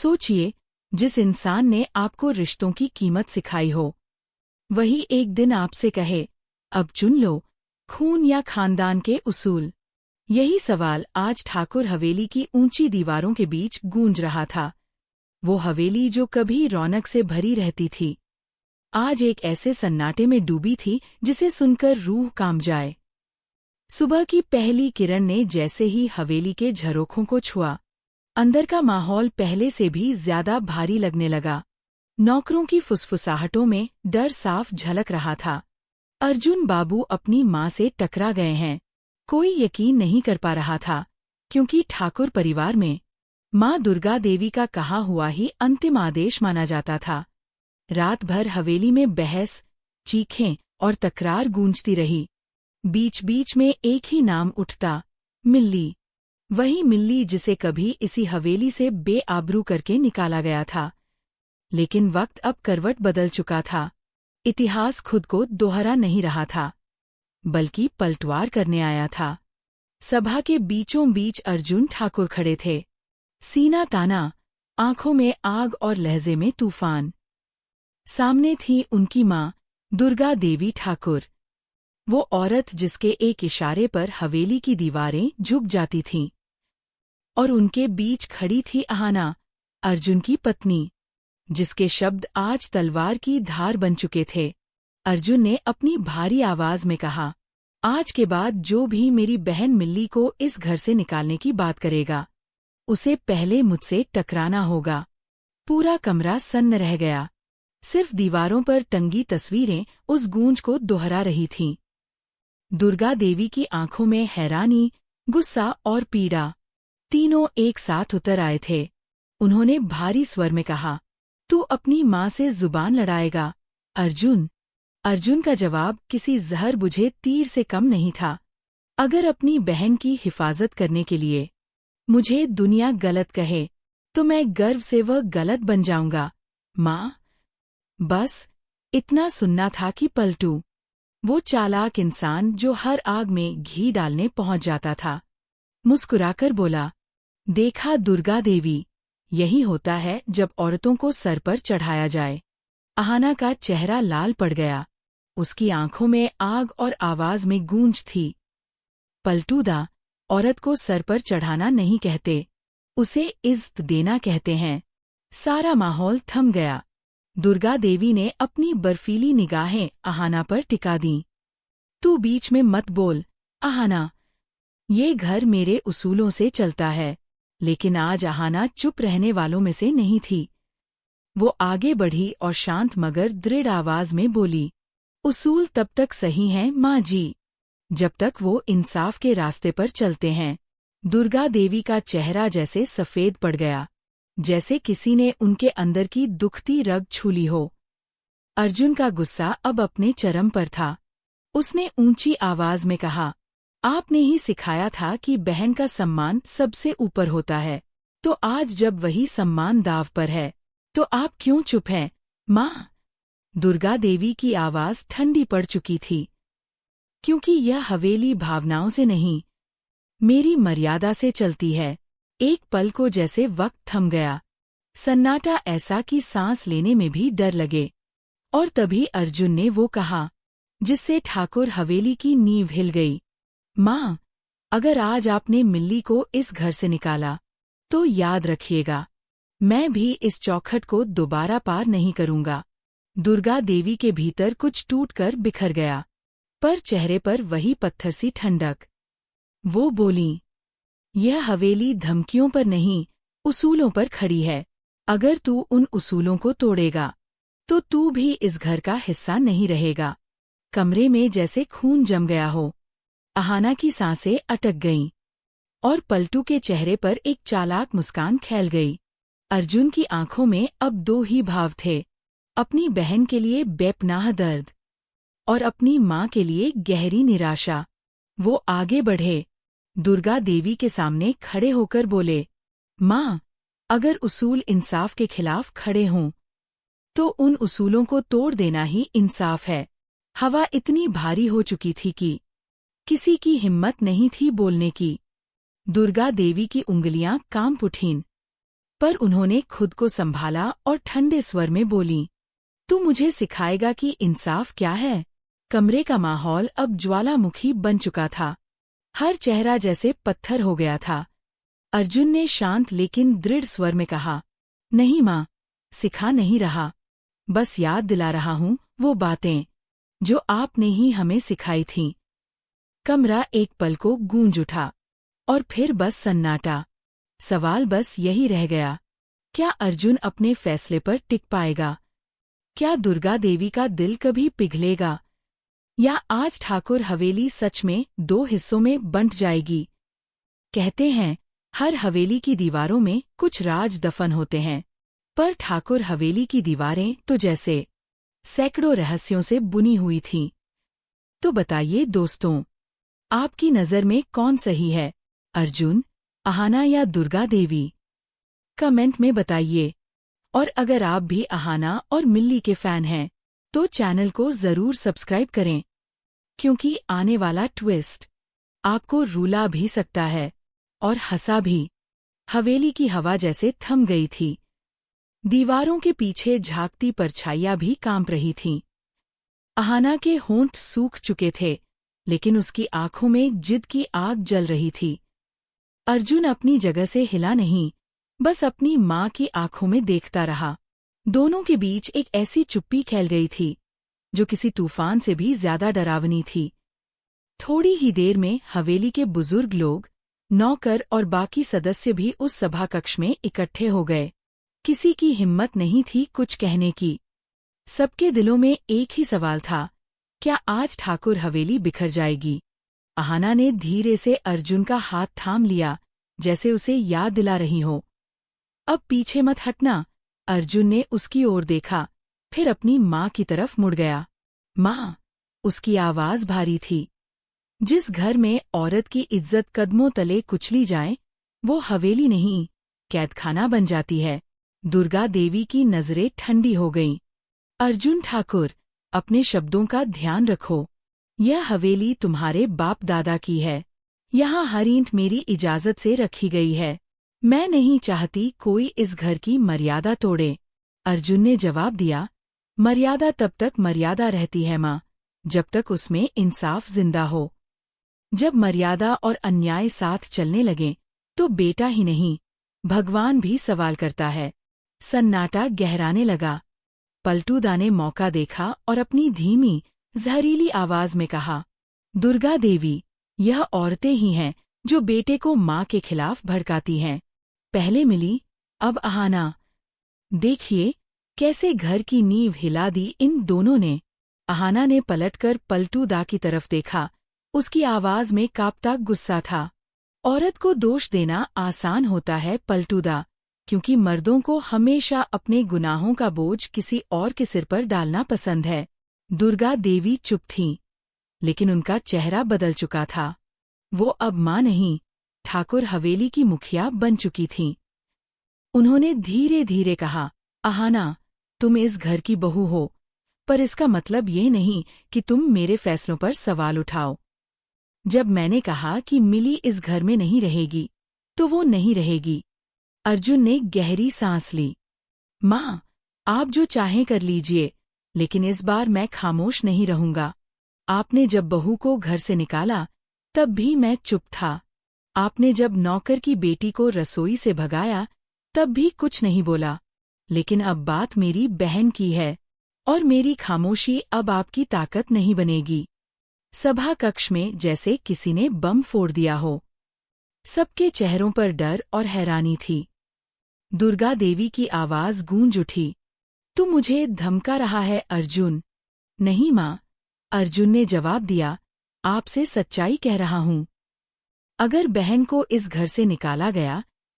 सोचिए, जिस इंसान ने आपको रिश्तों की कीमत सिखाई हो, वही एक दिन आपसे कहे, अब चुन लो, खून या खानदान के उसूल। यही सवाल आज ठाकुर हवेली की ऊंची दीवारों के बीच गूंज रहा था। वो हवेली जो कभी रौनक से भरी रहती थी, आज एक ऐसे सन्नाटे में डूबी थी जिसे सुनकर रूह कांप जाए। सुबह की पहली किरण ने जैसे ही हवेली के झरोखों को छुआ, अंदर का माहौल पहले से भी ज्यादा भारी लगने लगा। नौकरों की फुसफुसाहटों में डर साफ झलक रहा था। अर्जुन बाबू अपनी माँ से टकरा गए हैं। कोई यकीन नहीं कर पा रहा था, क्योंकि ठाकुर परिवार में माँ दुर्गा देवी का कहा हुआ ही अंतिम आदेश माना जाता था। रात भर हवेली में बहस, चीखें और तकरार गूंजती रही। बीच बीच में एक ही नाम उठता, मिल्ली। वही मिल्ली जिसे कभी इसी हवेली से बेआबरू करके निकाला गया था। लेकिन वक्त अब करवट बदल चुका था। इतिहास खुद को दोहरा नहीं रहा था, बल्कि पलटवार करने आया था। सभा के बीचों बीच अर्जुन ठाकुर खड़े थे, सीना ताना, आंखों में आग और लहजे में तूफान। सामने थी उनकी माँ दुर्गा देवी ठाकुर, वो औरत जिसके एक इशारे पर हवेली की दीवारें झुक जाती थीं। और उनके बीच खड़ी थी अहाना, अर्जुन की पत्नी, जिसके शब्द आज तलवार की धार बन चुके थे। अर्जुन ने अपनी भारी आवाज में कहा, आज के बाद जो भी मेरी बहन मिल्ली को इस घर से निकालने की बात करेगा, उसे पहले मुझसे टकराना होगा। पूरा कमरा सन्न रह गया। सिर्फ दीवारों पर टंगी तस्वीरें उस गूंज को दोहरा रही थीं। दुर्गा देवी की आंखों में हैरानी, गुस्सा और पीड़ा तीनों एक साथ उतर आए थे। उन्होंने भारी स्वर में कहा, तू अपनी माँ से जुबान लड़ाएगा, अर्जुन? अर्जुन का जवाब किसी जहर बुझे तीर से कम नहीं था। अगर अपनी बहन की हिफाजत करने के लिए मुझे दुनिया गलत कहे, तो मैं गर्व से वह गलत बन जाऊंगा, माँ। बस इतना सुनना था कि पलटू। वो चालाक इंसान जो हर आग में घी डालने पहुंच जाता था, मुस्कुराकर बोला, देखा दुर्गा देवी, यही होता है जब औरतों को सर पर चढ़ाया जाए। अहाना का चेहरा लाल पड़ गया। उसकी आंखों में आग और आवाज में गूंज थी। पलटूदा, औरत को सर पर चढ़ाना नहीं कहते, उसे इज्जत देना कहते हैं। सारा माहौल थम गया। दुर्गा देवी ने अपनी बर्फीली निगाहें अहाना पर टिका दीं। तू बीच में मत बोल, अहाना। ये घर मेरे उसूलों से चलता है। लेकिन आज अहाना चुप रहने वालों में से नहीं थी। वो आगे बढ़ी और शांत मगर दृढ़ आवाज में बोली, उसूल तब तक सही हैं माँ जी, जब तक वो इंसाफ के रास्ते पर चलते हैं। दुर्गा देवी का चेहरा जैसे सफेद पड़ गया, जैसे किसी ने उनके अंदर की दुखती रग छू ली हो। अर्जुन का गुस्सा अब अपने चरम पर था। उसने ऊंची आवाज में कहा, आपने ही सिखाया था कि बहन का सम्मान सबसे ऊपर होता है, तो आज जब वही सम्मान दाव पर है, तो आप क्यों चुप हैं, माँ? दुर्गा देवी की आवाज ठंडी पड़ चुकी थी, क्योंकि यह हवेली भावनाओं से नहीं, मेरी मर्यादा से चलती है। एक पल को जैसे वक्त थम गया। सन्नाटा ऐसा कि सांस लेने में भी डर लगे। और तभी अर्जुन ने वो कहा, जिससे ठाकुर हवेली की नींव हिल गई, माँ, अगर आज आपने मिल्ली को इस घर से निकाला, तो याद रखिएगा, मैं भी इस चौखट को दोबारा पार नहीं करूंगा। दुर्गा देवी के भीतर कुछ टूटकर बिखर गया, पर चेहरे पर वही पत्थर सी ठंडक। वो बोलीं, यह हवेली धमकियों पर नहीं, उसूलों पर खड़ी है। अगर तू उन उसूलों को तोड़ेगा, तो तू भी इस घर का हिस्सा नहीं रहेगा। कमरे में जैसे खून जम गया हो। अहाना की सांसें अटक गईं, और पलटू के चेहरे पर एक चालाक मुस्कान खेल गई। अर्जुन की आंखों में अब दो ही भाव थे, अपनी बहन के लिए बेपनाह दर्द, और अपनी माँ के लिए गहरी निराशा। वो आगे बढ़े, दुर्गा देवी के सामने खड़े होकर बोले, माँ, अगर उसूल इंसाफ के खिलाफ खड़े हों, तो उन उसूलों को तोड़ देना ही इंसाफ है। हवा इतनी भारी हो चुकी थी कि किसी की हिम्मत नहीं थी बोलने की। दुर्गा देवी की उंगलियां कांप उठीं। पर उन्होंने खुद को संभाला और ठंडे स्वर में बोली, तू मुझे सिखाएगा कि इंसाफ क्या है? कमरे का माहौल अब ज्वालामुखी बन चुका था। हर चेहरा जैसे पत्थर हो गया था। अर्जुन ने शांत लेकिन दृढ़ स्वर में कहा, नहीं माँ, सिखा नहीं रहा, बस याद दिला रहा हूँ वो बातें जो आपने ही हमें सिखाई थीं। कमरा एक पल को गूंज उठा और फिर बस सन्नाटा। सवाल बस यही रह गया, क्या अर्जुन अपने फैसले पर टिक पाएगा? क्या दुर्गा देवी का दिल कभी पिघलेगा? या आज ठाकुर हवेली सच में 2 हिस्सों में बंट जाएगी? कहते हैं, हर हवेली की दीवारों में कुछ राज दफन होते हैं, पर ठाकुर हवेली की दीवारें तो जैसे सैकड़ों रहस्यों से बुनी हुई थीं। तो बताइए दोस्तों, आपकी नज़र में कौन सही है, अर्जुन, अहाना या दुर्गा देवी? कमेंट में बताइए। और अगर आप भी अहाना और मिल्ली के फैन हैं, तो चैनल को ज़रूर सब्सक्राइब करें, क्योंकि आने वाला ट्विस्ट आपको रुला भी सकता है और हंसा भी। हवेली की हवा जैसे थम गई थी। दीवारों के पीछे झांकती परछाइयां भी कांप रही थीं। अहाना के होंठ सूख चुके थे, लेकिन उसकी आंखों में जिद की आग जल रही थी। अर्जुन अपनी जगह से हिला नहीं, बस अपनी माँ की आंखों में देखता रहा। दोनों के बीच एक ऐसी चुप्पी फैल गई थी, जो किसी तूफान से भी ज्यादा डरावनी थी। थोड़ी ही देर में हवेली के बुजुर्ग लोग, नौकर और बाकी सदस्य भी उस सभा कक्ष में इकट्ठे हो गए। किसी की हिम्मत नहीं थी कुछ कहने की। सबके दिलों में एक ही सवाल था, क्या आज ठाकुर हवेली बिखर जाएगी? अहाना ने धीरे से अर्जुन का हाथ थाम लिया, जैसे उसे याद दिला रही हो, अब पीछे मत हटना। अर्जुन ने उसकी ओर देखा, फिर अपनी माँ की तरफ मुड़ गया। माँ, उसकी आवाज भारी थी। जिस घर में औरत की इज्जत कदमों तले कुचली जाए, वो हवेली नहीं, कैदखाना बन जाती है। दुर्गा देवी की नजरें ठंडी हो गईं। अर्जुन ठाकुर, अपने शब्दों का ध्यान रखो। यह हवेली तुम्हारे बाप दादा की है। यहाँ हर ईंट मेरी इजाजत से रखी गई है। मैं नहीं चाहती कोई इस घर की मर्यादा तोड़े। अर्जुन ने जवाब दिया, मर्यादा तब तक मर्यादा रहती है माँ, जब तक उसमें इंसाफ जिंदा हो। जब मर्यादा और अन्याय साथ चलने लगें, तो बेटा ही नहीं, भगवान भी सवाल करता है। सन्नाटा गहराने लगा। पलटूदा ने मौका देखा और अपनी धीमी, जहरीली आवाज में कहा, दुर्गा देवी, यह औरतें ही हैं जो बेटे को माँ के खिलाफ भड़काती हैं। पहले मिली, अब अहाना। देखिए कैसे घर की नींव हिला दी इन दोनों ने। अहाना ने पलटकर पलटूदा की तरफ देखा। उसकी आवाज में कांपता गुस्सा था। औरत को दोष देना आसान होता है पलटूदा, क्योंकि मर्दों को हमेशा अपने गुनाहों का बोझ किसी और के सिर पर डालना पसंद है। दुर्गा देवी चुप थीं, लेकिन उनका चेहरा बदल चुका था। वो अब माँ नहीं, ठाकुर हवेली की मुखिया बन चुकी थीं। उन्होंने धीरे धीरे कहा, अहाना, तुम इस घर की बहू हो, पर इसका मतलब ये नहीं कि तुम मेरे फैसलों पर सवाल उठाओ। जब मैंने कहा कि मिली इस घर में नहीं रहेगी, तो वो नहीं रहेगी। अर्जुन ने गहरी सांस ली। माँ, आप जो चाहें कर लीजिए, लेकिन इस बार मैं खामोश नहीं रहूंगा। आपने जब बहू को घर से निकाला, तब भी मैं चुप था। आपने जब नौकर की बेटी को रसोई से भगाया, तब भी कुछ नहीं बोला। लेकिन अब बात मेरी बहन की है, और मेरी खामोशी अब आपकी ताकत नहीं बनेगी। सभा कक्ष में जैसे किसी ने बम फोड़ दिया हो। सबके चेहरों पर डर और हैरानी थी। दुर्गा देवी की आवाज गूंज उठी, तू मुझे धमका रहा है अर्जुन? नहीं माँ, अर्जुन ने जवाब दिया, आपसे सच्चाई कह रहा हूँ। अगर बहन को इस घर से निकाला गया,